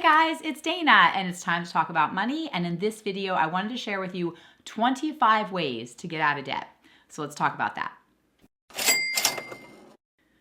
Hey guys, it's Dana and it's time to talk about money. And in this video, I wanted to share with you 25 ways to get out of debt. So let's talk about that.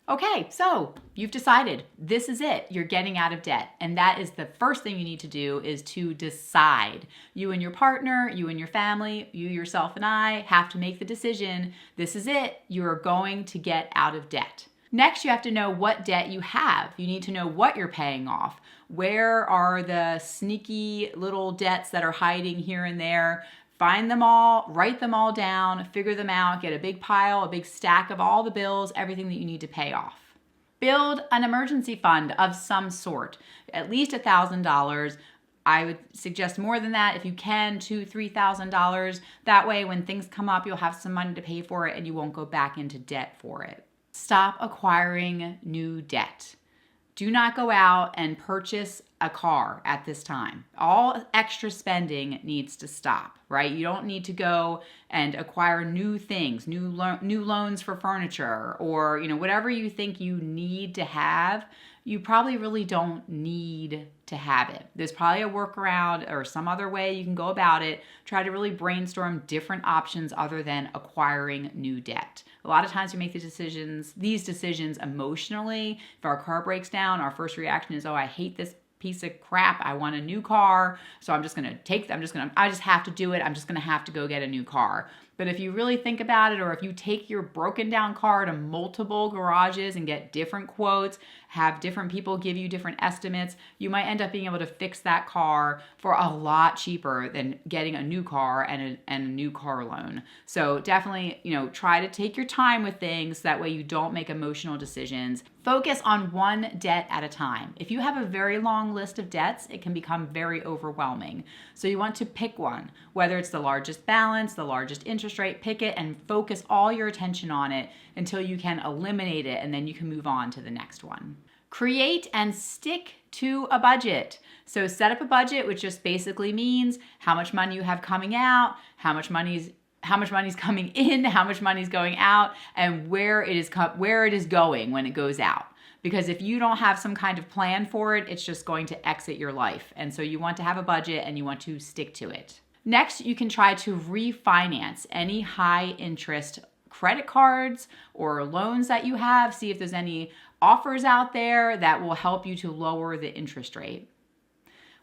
Okay, so you've decided this is it. You're getting out of debt. And that is the first thing you need to do is to decide. You and your partner, you and your family, you yourself and I have to make the decision. This is it. You are going to get out of debt. Next, you have to know what debt you have. You need to know what you're paying off. Where are the sneaky little debts that are hiding here and there? Find them all, write them all down, figure them out, get a big pile, a big stack of all the bills, everything that you need to pay off. Build an emergency fund of some sort, at least $1,000. I would suggest more than that if you can, $2,000, $3,000. That way, when things come up, you'll have some money to pay for it and you won't go back into debt for it. Stop acquiring new debt. Do not go out and purchase a car at this time. All extra spending needs to stop, right? You don't need to go and acquire new things, new loans for furniture, or whatever you think you need to have. You probably really don't need to have it. There's probably a workaround or some other way you can go about it. Try to really brainstorm different options other than acquiring new debt. A lot of times we make these decisions emotionally. If our car breaks down, our first reaction is, oh, I hate this piece of crap. I want a new car. So I just have to do it. I'm just going to have to go get a new car. But if you really think about it, or if you take your broken down car to multiple garages and get different quotes, have different people give you different estimates, you might end up being able to fix that car for a lot cheaper than getting a new car and a new car loan. So definitely, try to take your time with things. That way you don't make emotional decisions. Focus on one debt at a time. If you have a very long list of debts, it can become very overwhelming. So you want to pick one, whether it's the largest balance, the largest interest rate, pick it and focus all your attention on it until you can eliminate it, and then you can move on to the next one. Create and stick to a budget. So set up a budget, which just basically means how much money you have coming out, how much money's coming in, how much money's going out, and where it is going when it goes out. Because if you don't have some kind of plan for it, it's just going to exit your life. And so you want to have a budget and you want to stick to it. Next, you can try to refinance any high interest credit cards or loans that you have. See if there's any offers out there that will help you to lower the interest rate.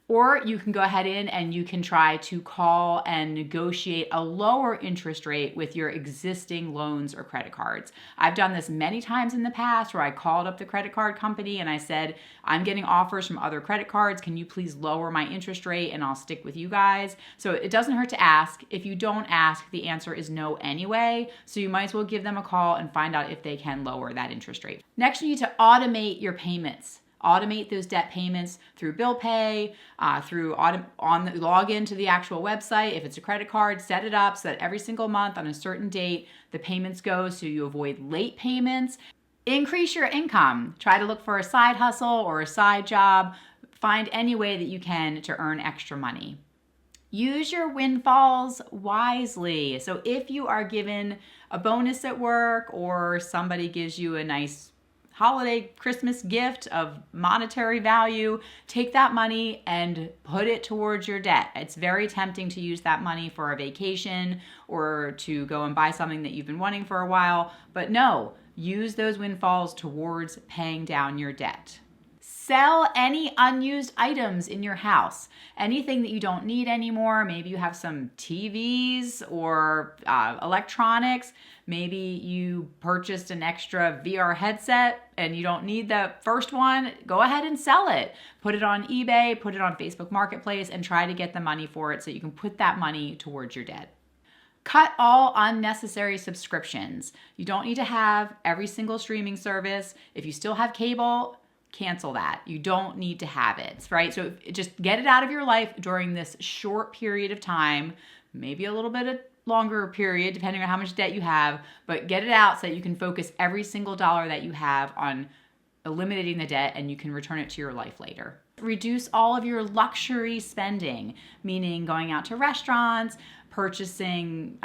Or you can go ahead and you can try to call and negotiate a lower interest rate with your existing loans or credit cards. I've done this many times in the past where I called up the credit card company and I said, I'm getting offers from other credit cards. Can you please lower my interest rate and I'll stick with you guys? So it doesn't hurt to ask. If you don't ask, the answer is no anyway. So you might as well give them a call and find out if they can lower that interest rate. Next, you need to automate your payments. Automate those debt payments through bill pay, log into the actual website. If it's a credit card, set it up so that every single month on a certain date, the payments go so you avoid late payments. Increase your income. Try to look for a side hustle or a side job. Find any way that you can to earn extra money. Use your windfalls wisely. So if you are given a bonus at work or somebody gives you a nice holiday Christmas gift of monetary value, take that money and put it towards your debt. It's very tempting to use that money for a vacation or to go and buy something that you've been wanting for a while, but no, use those windfalls towards paying down your debt. Sell any unused items in your house. Anything that you don't need anymore. Maybe you have some TVs or electronics. Maybe you purchased an extra VR headset and you don't need the first one. Go ahead and sell it. Put it on eBay, put it on Facebook Marketplace, and try to get the money for it so you can put that money towards your debt. Cut all unnecessary subscriptions. You don't need to have every single streaming service. If you still have cable, cancel that. You don't need to have it, right? So just get it out of your life during this short period of time, maybe a little bit of longer period, depending on how much debt you have, but get it out so that you can focus every single dollar that you have on eliminating the debt and you can return it to your life later. Reduce all of your luxury spending, meaning going out to restaurants, purchasing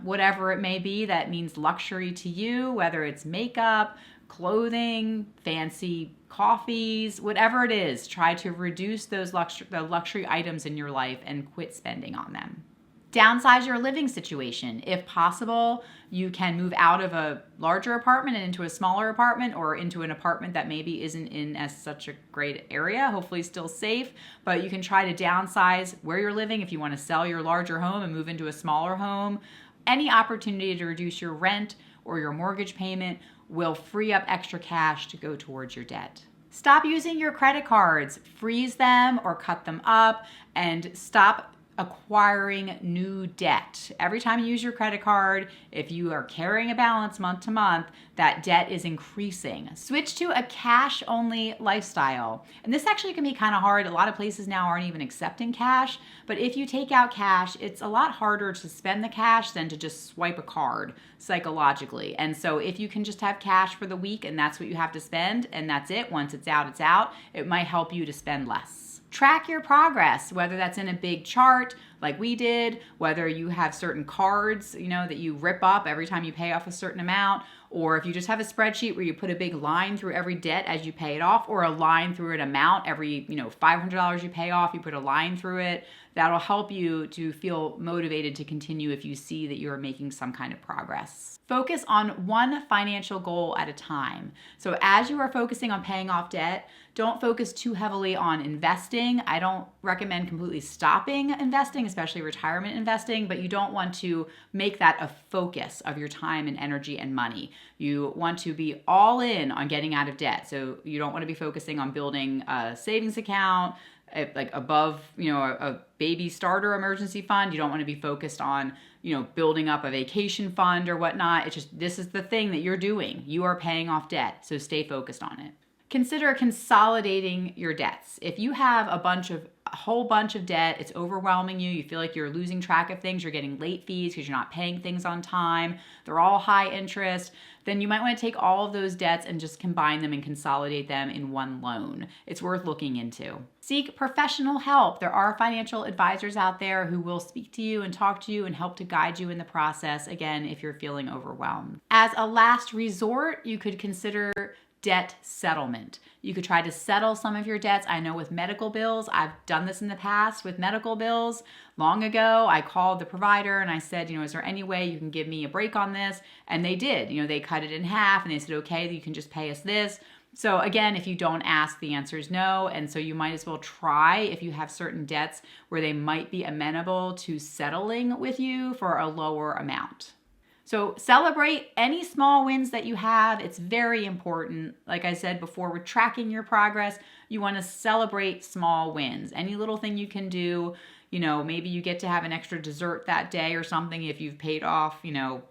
whatever it may be that means luxury to you, whether it's makeup, clothing, fancy coffees, whatever it is. Try to reduce those the luxury items in your life and quit spending on them. Downsize your living situation. If possible, you can move out of a larger apartment and into a smaller apartment, or into an apartment that maybe isn't in as such a great area, hopefully still safe, but you can try to downsize where you're living if you want to sell your larger home and move into a smaller home. Any opportunity to reduce your rent or your mortgage payment will free up extra cash to go towards your debt. Stop using your credit cards. Freeze them or cut them up, and stop acquiring new debt. Every time you use your credit card, if you are carrying a balance month to month, that debt is increasing. Switch to a cash-only lifestyle. And this actually can be kind of hard. A lot of places now aren't even accepting cash, but if you take out cash, it's a lot harder to spend the cash than to just swipe a card psychologically. And so if you can just have cash for the week and that's what you have to spend and that's it, once it's out, it might help you to spend less. Track your progress, whether that's in a big chart like we did, whether you have certain cards, that you rip up every time you pay off a certain amount, or if you just have a spreadsheet where you put a big line through every debt as you pay it off, or a line through an amount every, $500 you pay off, you put a line through it. That'll help you to feel motivated to continue if you see that you're making some kind of progress. Focus on one financial goal at a time. So as you are focusing on paying off debt, don't focus too heavily on investing. I don't recommend completely stopping investing, especially retirement investing, but you don't want to make that a focus of your time and energy and money. You want to be all in on getting out of debt. So you don't want to be focusing on building a savings account, like above, a baby starter emergency fund. You don't want to be focused on, building up a vacation fund or whatnot. It's just, this is the thing that you're doing. You are paying off debt, so stay focused on it. Consider consolidating your debts. If you have a whole bunch of debt, it's overwhelming you, you feel like you're losing track of things, you're getting late fees because you're not paying things on time, they're all high interest, then you might want to take all of those debts and just combine them and consolidate them in one loan. It's worth looking into. Seek professional help. There are financial advisors out there who will speak to you and talk to you and help to guide you in the process, again, if you're feeling overwhelmed. As a last resort, you could consider debt settlement. You could try to settle some of your debts. I know with medical bills, I've done this in the past with medical bills. Long ago, I called the provider and I said, is there any way you can give me a break on this? And they did. They cut it in half and they said, okay, you can just pay us this. So again, if you don't ask, the answer is no. And so you might as well try if you have certain debts where they might be amenable to settling with you for a lower amount. So celebrate any small wins that you have. It's very important. Like I said before, we're tracking your progress. You want to celebrate small wins. Any little thing you can do, maybe you get to have an extra dessert that day or something if you've paid off,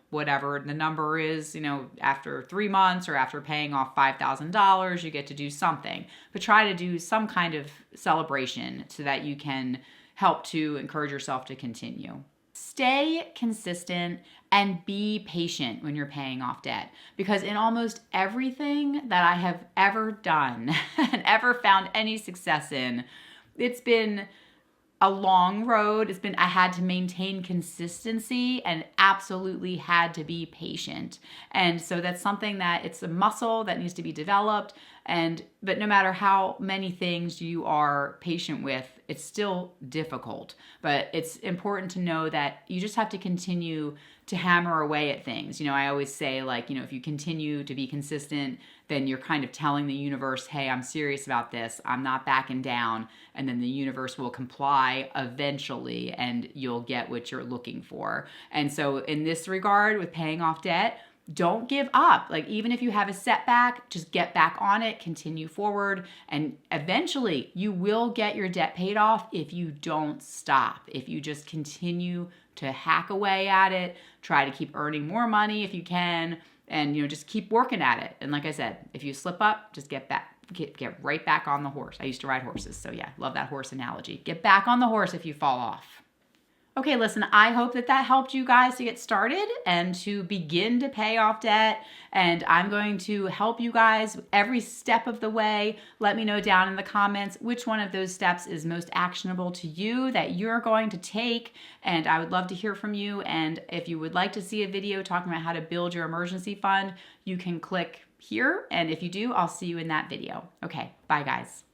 whatever the number is, after 3 months or after paying off $5,000, you get to do something. But try to do some kind of celebration so that you can help to encourage yourself to continue. Stay consistent and be patient when you're paying off debt, because in almost everything that I have ever done and ever found any success in, it's been a long road. I had to maintain consistency and absolutely had to be patient. And so that's something that it's a muscle that needs to be developed. But no matter how many things you are patient with, it's still difficult. But it's important to know that you just have to continue to hammer away at things. I always say, if you continue to be consistent, then you're kind of telling the universe, hey, I'm serious about this. I'm not backing down. And then the universe will comply eventually and you'll get what you're looking for. And so in this regard, with paying off debt, don't give up. Even if you have a setback, just get back on it, continue forward, and eventually you will get your debt paid off if you don't stop. If you just continue to hack away at it, try to keep earning more money if you can, and just keep working at it. And like I said, if you slip up, just get right back on the horse. I used to ride horses, so yeah, love that horse analogy. Get back on the horse if you fall off. Okay, listen, I hope that helped you guys to get started and to begin to pay off debt. And I'm going to help you guys every step of the way. Let me know down in the comments which one of those steps is most actionable to you that you're going to take. And I would love to hear from you. And if you would like to see a video talking about how to build your emergency fund, you can click here. And if you do, I'll see you in that video. Okay, bye guys.